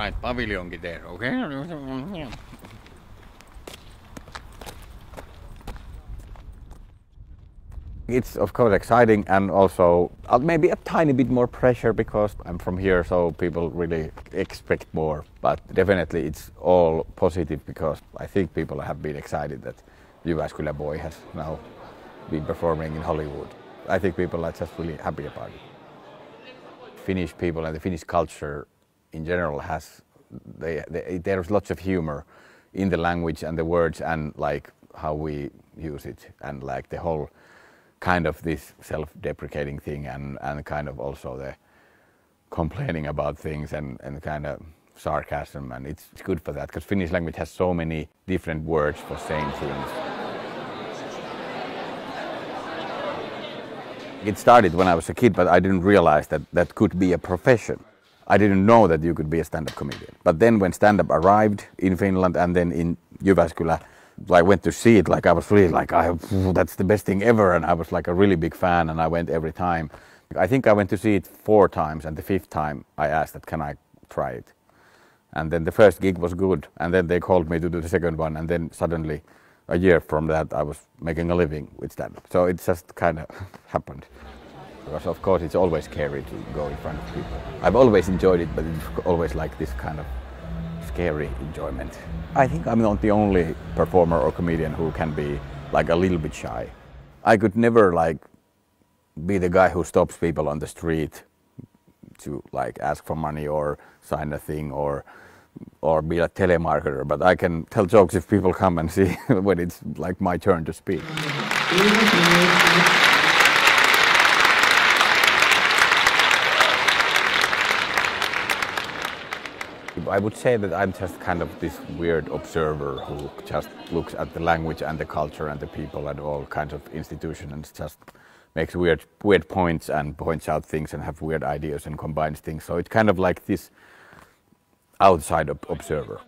right, paviljonkin there, okay? It's of course exciting and also maybe a tiny bit more pressure because I'm from here, so people really expect more. But definitely it's all positive because I think people have been excited that Jyväskylä boy has now been performing in Hollywood. I think people are just really happy about it. Finnish people and the Finnish culture in general there's lots of humor in the language and the words and like how we use it and like the whole kind of this self-deprecating thing and kind of also the complaining about things and kind of sarcasm, and it's good for that because Finnish language has so many different words for saying things. It started when I was a kid, but I didn't realize that that could be a profession. I didn't know that you could be a stand-up comedian. But then when stand-up arrived in Finland and then in Jyväskylä, I went to see it, like I was really like, that's the best thing ever, and I was like a really big fan and I went every time. I think I went to see it 4 times and the 5th time I asked that can I try it. And then the first gig was good and then they called me to do the second one and then suddenly a year from that I was making a living with stand-up. So it just kind of happened. Because of course it's always scary to go in front of people. I've always enjoyed it, but it's always like this kind of scary enjoyment. I think I'm not the only performer or comedian who can be like a little bit shy. I could never like be the guy who stops people on the street to like ask for money or sign a thing or be a telemarketer, but I can tell jokes if people come and see when it's like my turn to speak. I would say that I'm just kind of this weird observer who just looks at the language and the culture and the people and all kinds of institutions and just makes weird points and points out things and have weird ideas and combines things. So it's kind of like this outside observer.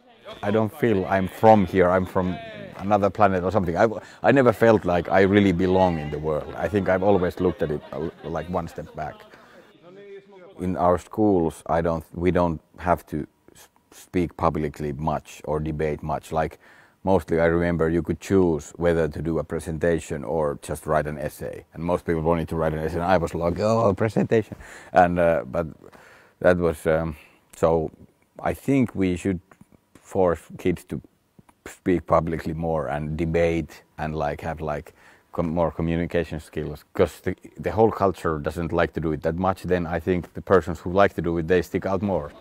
I don't feel I'm from here, I'm from another planet or something. I never felt like I really belong in the world. I think I've always looked at it like one step back. In our schools, we don't have to speak publicly much or debate much. Like mostly I remember you could choose whether to do a presentation or just write an essay. And most people wanted to write an essay and I was like, oh, presentation. And but that was, so I think we should force kids to speak publicly more and debate and like have like more communication skills, because the whole culture doesn't like to do it that much. Then I think the persons who like to do it, they stick out more.